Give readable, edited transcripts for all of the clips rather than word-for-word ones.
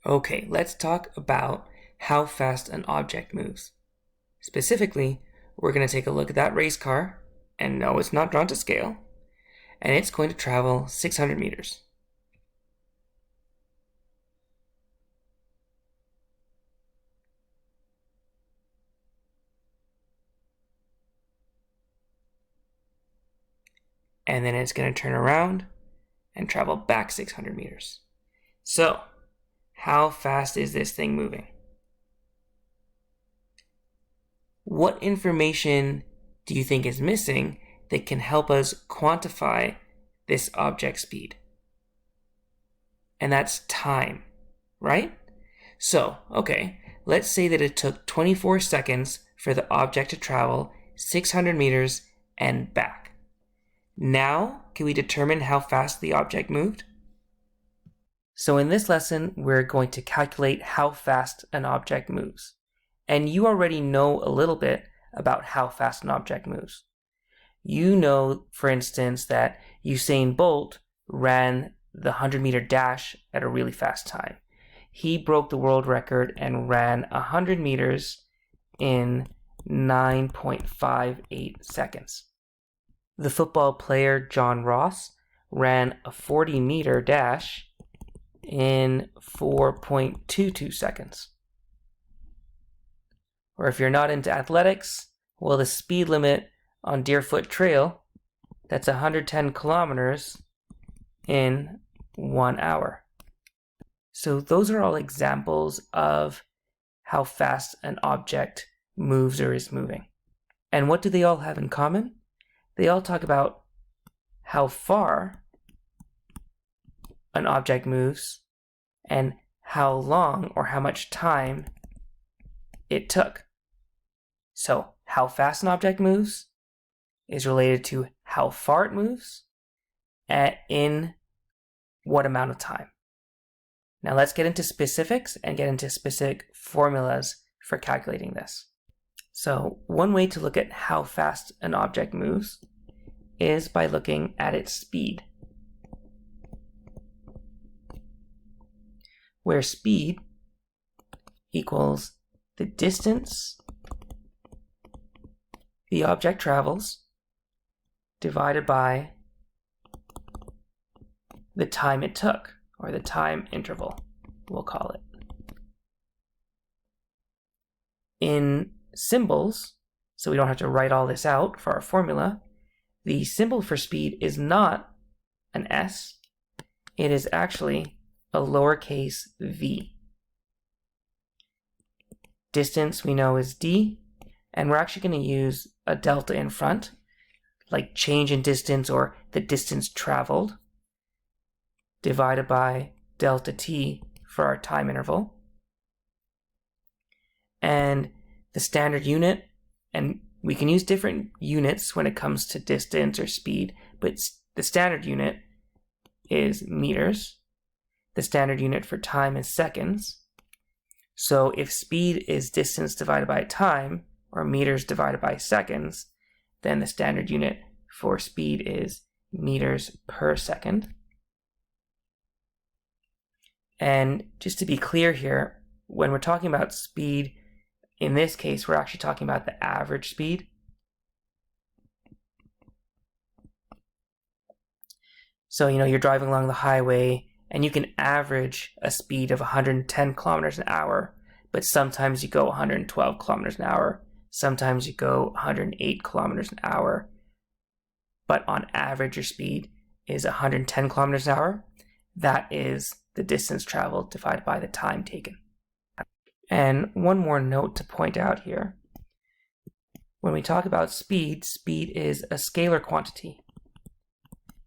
Okay, let's talk about how fast an object moves. Specifically, we're going to take a look at that race car, and no, it's not drawn to scale, and it's going to travel 600 meters. And then it's going to turn around and travel back 600 meters. So, how fast is this thing moving? What information do you think is missing that can help us quantify this object speed? And that's time, right? So, okay, let's say that it took 24 seconds for the object to travel 600 meters and back. Now, can we determine how fast the object moved? So in this lesson, we're going to calculate how fast an object moves. And you already know a little bit about how fast an object moves. You know, for instance, that Usain Bolt ran the 100-meter dash at a really fast time. He broke the world record and ran 100 meters in 9.58 seconds. The football player John Ross ran a 40-meter dash in 4.22 seconds. Or if you're not into athletics, well, the speed limit on Deerfoot Trail, that's 110 kilometers in 1 hour. So those are all examples of how fast an object moves or is moving. And what do they all have in common? They all talk about how far an object moves and how long or how much time it took. So how fast an object moves is related to how far it moves and in what amount of time. Now let's get into specifics and get into specific formulas for calculating this. So one way to look at how fast an object moves is by looking at its speed, where speed equals the distance the object travels divided by the time it took, or the time interval, we'll call it. In symbols, so we don't have to write all this out for our formula, the symbol for speed is not an S, it is actually a lowercase v. Distance we know is d, and we're actually going to use a delta in front, like change in distance or the distance traveled, divided by delta t for our time interval. And the standard unit, and we can use different units when it comes to distance or speed, but the standard unit is meters. The standard unit for time is seconds. So if speed is distance divided by time, or meters divided by seconds, then the standard unit for speed is meters per second. And just to be clear here, when we're talking about speed, in this case, we're actually talking about the average speed. So, you're driving along the highway and you can average a speed of 110 kilometers an hour, but sometimes you go 112 kilometers an hour, sometimes you go 108 kilometers an hour, but on average your speed is 110 kilometers an hour. That is the distance traveled divided by the time taken. And one more note to point out here. When we talk about speed, speed is a scalar quantity.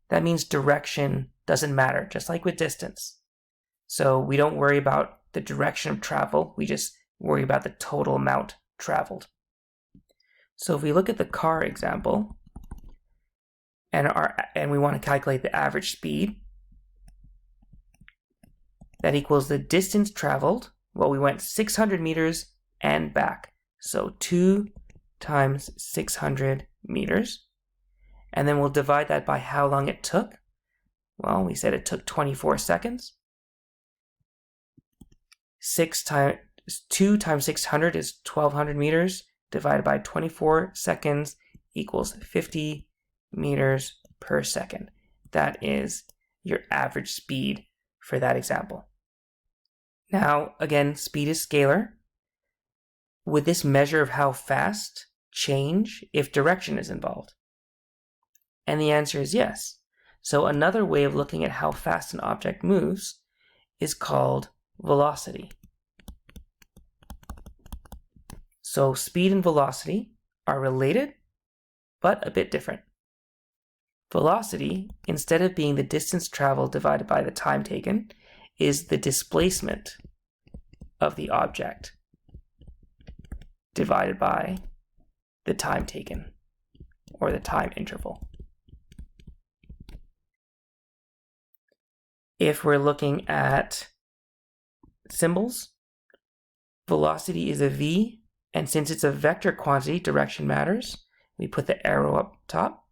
That means direction doesn't matter, just like with distance. So we don't worry about the direction of travel, we just worry about the total amount traveled. So if we look at the car example, and we want to calculate the average speed, that equals the distance traveled. Well, we went 600 meters and back. So 2 times 600 meters. And then we'll divide that by how long it took. Well, we said it took 24 seconds. 2 times 600 is 1200 meters, divided by 24 seconds equals 50 meters per second. That is your average speed for that example. Now, again, speed is scalar. Would this measure of how fast change if direction is involved? And the answer is yes. So another way of looking at how fast an object moves is called velocity. So speed and velocity are related, but a bit different. Velocity, instead of being the distance traveled divided by the time taken, is the displacement of the object divided by the time taken, or the time interval. If we're looking at symbols, velocity is a v, and since it's a vector quantity, direction matters. We put the arrow up top.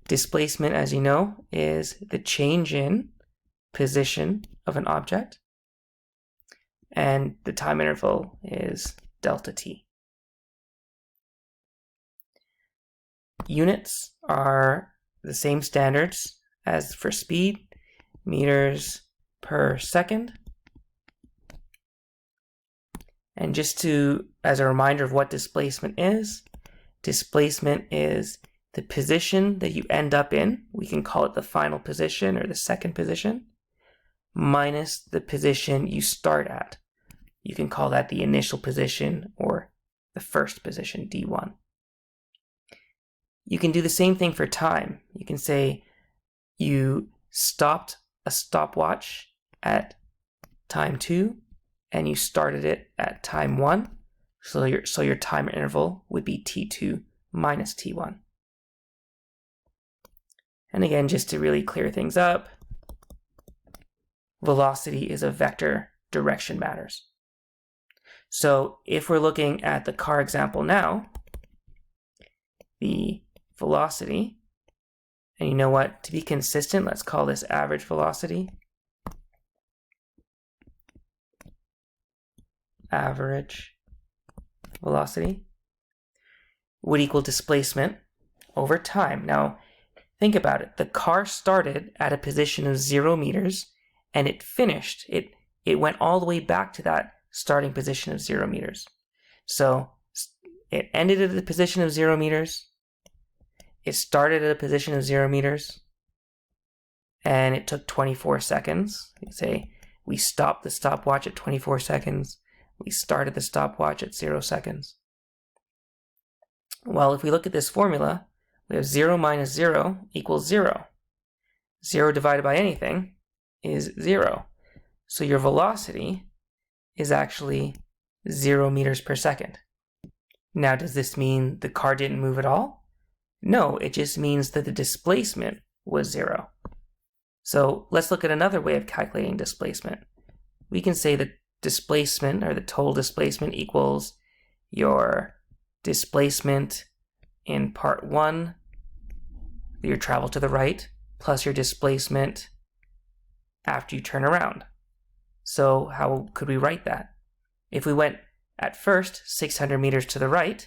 Displacement, as you know, is the change in position of an object. And the time interval is delta t. Units are the same standards as for speed, meters per second. And just as a reminder of what displacement is the position that you end up in, we can call it the final position or the second position, minus the position you start at. You can call that the initial position or the first position, D1. You can do the same thing for time. You can say you stopped a stopwatch at time 2 and you started it at time 1. So your time interval would be T2 minus T1. And again, just to really clear things up, velocity is a vector, direction matters. So if we're looking at the car example now, the velocity, and you know what, to be consistent, let's call this average velocity. Average velocity would equal displacement over time. Now, think about it. The car started at a position of 0 meters and it finished. It went all the way back to that starting position of 0 meters. So it ended at a position of 0 meters. It started at a position of 0 meters. And it took 24 seconds. You say we stopped the stopwatch at 24 seconds. We started the stopwatch at 0 seconds. Well, if we look at this formula, we have 0 minus 0 equals 0. 0 divided by anything is 0. So your velocity is actually 0 meters per second. Now, does this mean the car didn't move at all? No, it just means that the displacement was 0. So let's look at another way of calculating displacement. We can say that displacement, or the total displacement, equals your displacement in part 1, your travel to the right, plus your displacement after you turn around. So how could we write that? If we went at first 600 meters to the right,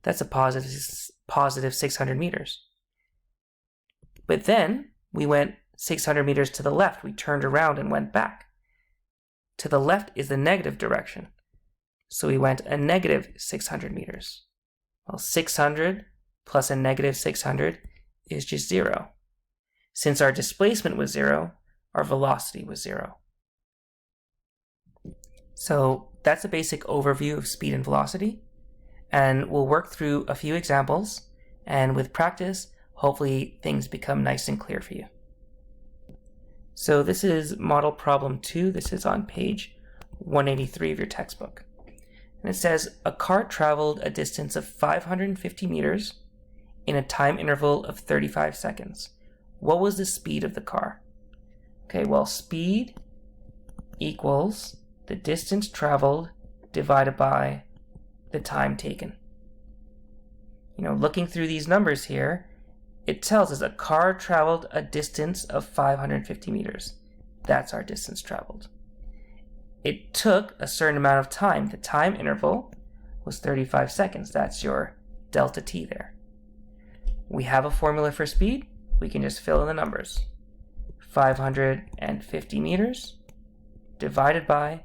that's a positive 600 meters. But then we went 600 meters to the left. We turned around and went back. To the left is the negative direction. So we went a negative 600 meters. Well, 600 plus a negative 600 is just 0. Since our displacement was 0, our velocity was 0. So that's a basic overview of speed and velocity. And we'll work through a few examples. And with practice, hopefully things become nice and clear for you. So this is model problem 2. This is on page 183 of your textbook. And it says, a car traveled a distance of 550 meters in a time interval of 35 seconds. What was the speed of the car? Okay, well, speed equals the distance traveled divided by the time taken. Looking through these numbers here, it tells us a car traveled a distance of 550 meters. That's our distance traveled. it took a certain amount of time. The time interval was 35 seconds. That's your delta t there. We have a formula for speed. We can just fill in the numbers. 550 meters divided by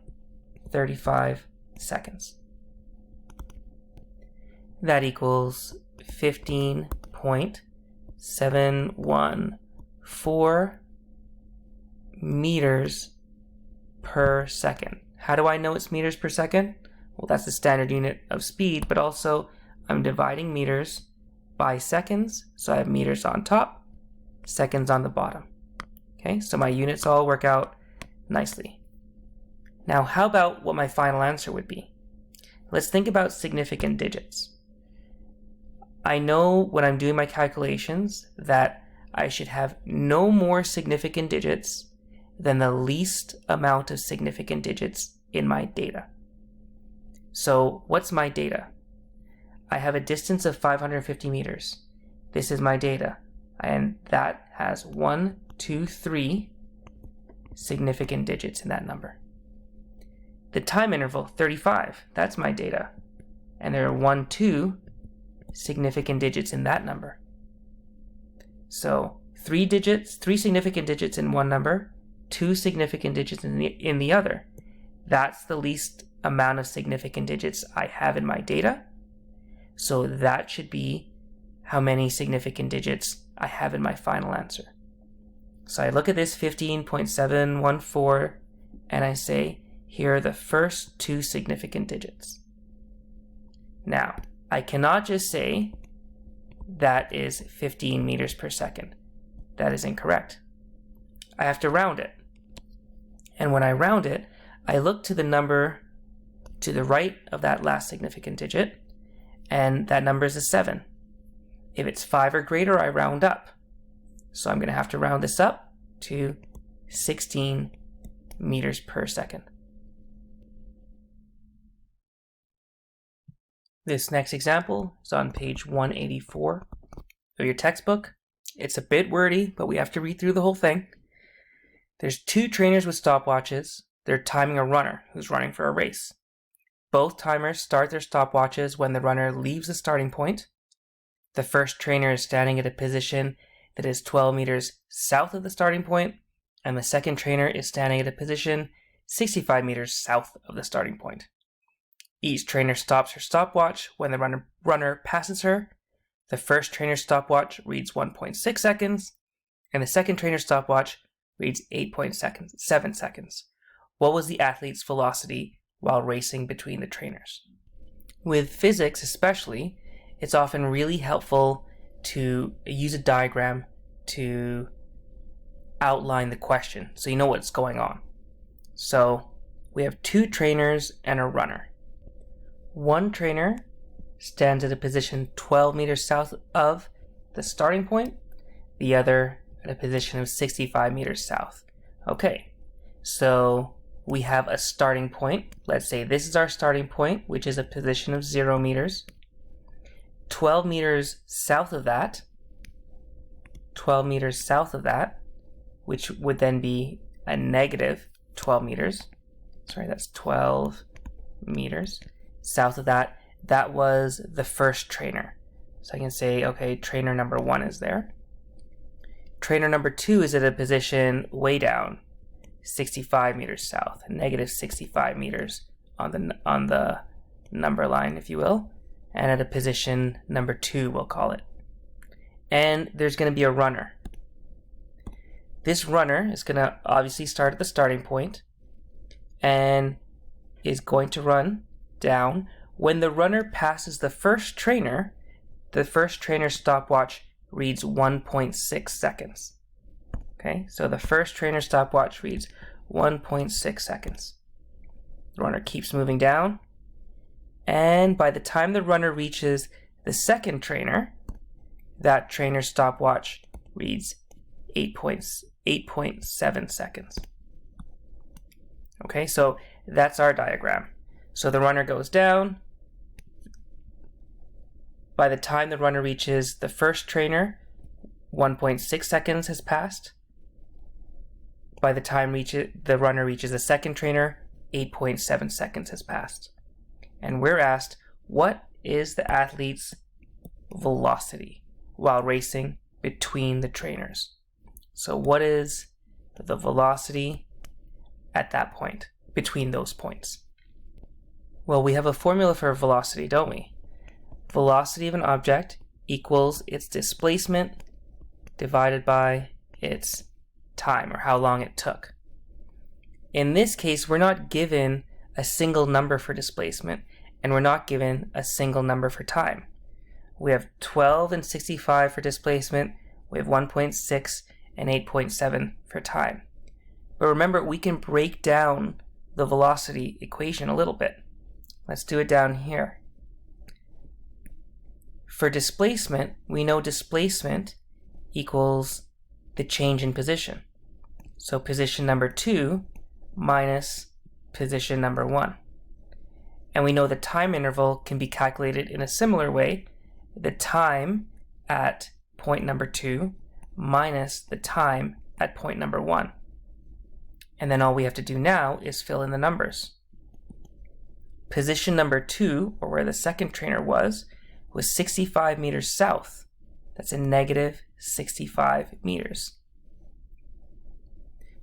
35 seconds. That equals 15.714 meters per second. How do I know it's meters per second? Well, that's the standard unit of speed, but also I'm dividing meters by seconds, so I have meters on top, seconds on the bottom. Okay, so my units all work out nicely. Now, how about what my final answer would be? Let's think about significant digits. I know when I'm doing my calculations that I should have no more significant digits than the least amount of significant digits in my data. So what's my data? I have a distance of 550 meters. This is my data, and that has 1, 2, 3 significant digits in that number. The time interval, 35, that's my data, and there are 1, 2 significant digits in that number. So 3 significant digits in one number, 2 significant digits in the other. That's the least amount of significant digits I have in my data. So that should be how many significant digits I have in my final answer. So I look at this 15.714 and I say, here are the first 2 significant digits. Now, I cannot just say that is 15 meters per second. That is incorrect. I have to round it. And when I round it, I look to the number to the right of that last significant digit, and that number is a 7. If it's 5 or greater, I round up. So I'm going to have to round this up to 16 meters per second. This next example is on page 184 of your textbook. It's a bit wordy, but we have to read through the whole thing. There's 2 trainers with stopwatches. They're timing a runner who's running for a race. Both timers start their stopwatches when the runner leaves the starting point. The first trainer is standing at a position that is 12 meters south of the starting point, and the second trainer is standing at a position 65 meters south of the starting point. Each trainer stops her stopwatch when the runner passes her. The first trainer's stopwatch reads 1.6 seconds, and the second trainer's stopwatch reads 8.7 seconds. What was the athlete's velocity while racing between the trainers? With physics especially, it's often really helpful to use a diagram to outline the question so you know what's going on. So we have 2 trainers and a runner. One trainer stands at a position 12 meters south of the starting point, the other at a position of 65 meters south. Okay, so we have a starting point. Let's say this is our starting point, which is a position of 0 meters. 12 meters south of that, which would then be a negative 12 meters. Sorry, that's 12 meters. South of that, that was the first trainer. So I can say, okay, trainer number 1 is there. Trainer number 2 is at a position way down, 65 meters south, negative 65 meters on the number line, if you will, and at a position number 2, we'll call it. And there's going to be a runner. This runner is going to obviously start at the starting point and is going to run down. When the runner passes the first trainer's stopwatch reads 1.6 seconds. Okay, so the first trainer's stopwatch reads 1.6 seconds. The runner keeps moving down, and by the time the runner reaches the second trainer, that trainer's stopwatch reads 8.7 seconds. Okay, so that's our diagram. So the runner goes down. By the time the runner reaches the first trainer, 1.6 seconds has passed. By the time the runner reaches the second trainer, 8.7 seconds has passed. And we're asked, what is the athlete's velocity while racing between the trainers? So what is the velocity at that point, between those points? Well, we have a formula for velocity, don't we? Velocity of an object equals its displacement divided by its time, or how long it took. In this case, we're not given a single number for displacement, and we're not given a single number for time. We have 12 and 65 for displacement, we have 1.6 and 8.7 for time. But remember, we can break down the velocity equation a little bit. Let's do it down here. For displacement, we know displacement equals the change in position. So position number 2 minus position number 1. And we know the time interval can be calculated in a similar way. The time at point number 2 minus the time at point number 1. And then all we have to do now is fill in the numbers. Position number 2, or where the second trainer was 65 meters south. That's a negative 65 meters.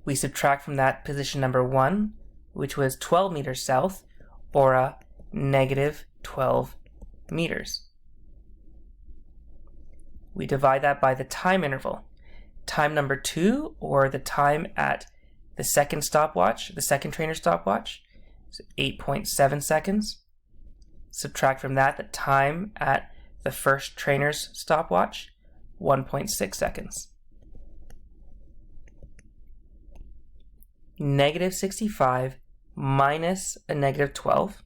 We subtract from that position number 1, which was 12 meters south, or a negative 12 meters. We divide that by the time interval. Time number 2, or the time at the second stopwatch, the second trainer stopwatch, is 8.7 seconds. Subtract from that the time at the first trainer's stopwatch, 1.6 seconds. Negative 65 minus a negative 12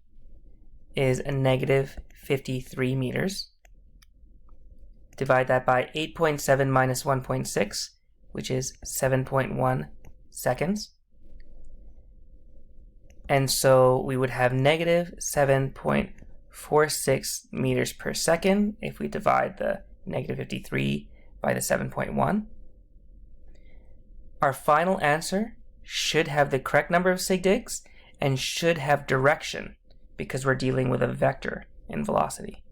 is a negative 53 meters. Divide that by 8.7 minus 1.6, which is 7.1 seconds. And so we would have negative 7.46 meters per second if we divide the negative 53 by the 7.1. Our final answer should have the correct number of sig digs and should have direction, because we're dealing with a vector in velocity.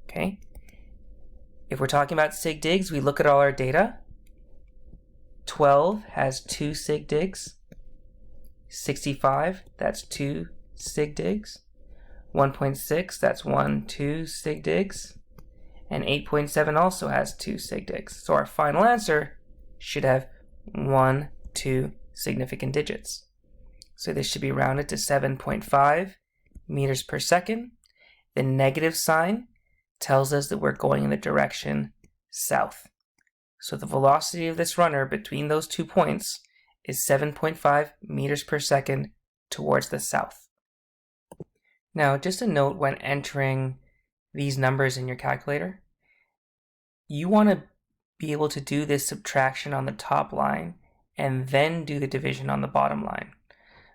Okay? If we're talking about sig digs, we look at all our data. 12 has 2 sig digs. 65, that's 2 sig digs. 1.6, that's 2 sig digs. And 8.7 also has 2 sig digs. So our final answer should have 2 significant digits. So this should be rounded to 7.5 meters per second. The negative sign tells us that we're going in the direction south. So the velocity of this runner between those 2 points is 7.5 meters per second towards the south. Now, just a note when entering these numbers in your calculator, you want to be able to do this subtraction on the top line and then do the division on the bottom line.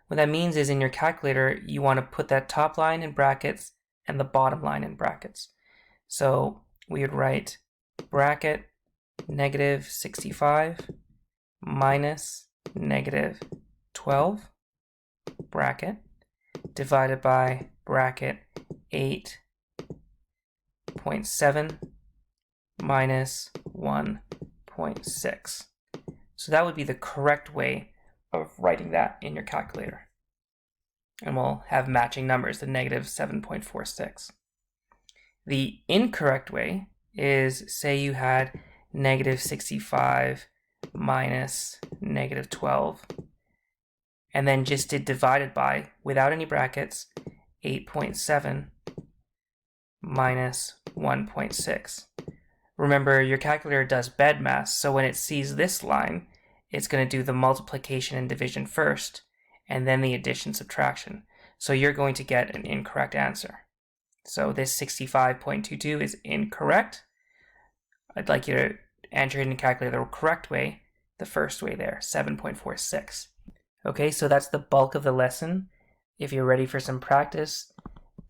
What that means is in your calculator, you want to put that top line in brackets and the bottom line in brackets. So we would write bracket negative 65 minus negative 12 bracket divided by bracket 8.7 minus 1.6. So that would be the correct way of writing that in your calculator. And we'll have matching numbers, the negative 7.46. The incorrect way is, say you had negative 65 minus negative 12, and then just did divided by, without any brackets, 8.7 minus 1.6. Remember, your calculator does BEDMAS, so when it sees this line, it's going to do the multiplication and division first, and then the addition subtraction. So you're going to get an incorrect answer. So this 65.22 is incorrect. I'd like you to enter it in the calculator the correct way, the first way there, 7.46. Okay, so that's the bulk of the lesson. If you're ready for some practice,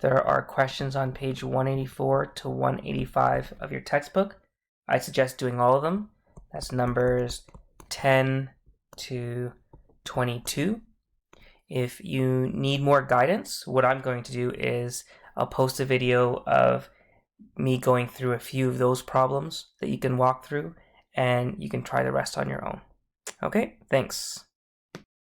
there are questions on page 184 to 185 of your textbook. I suggest doing all of them. That's numbers 10 to 22. If you need more guidance, what I'm going to do is I'll post a video of me going through a few of those problems that you can walk through, and you can try the rest on your own. Okay, thanks.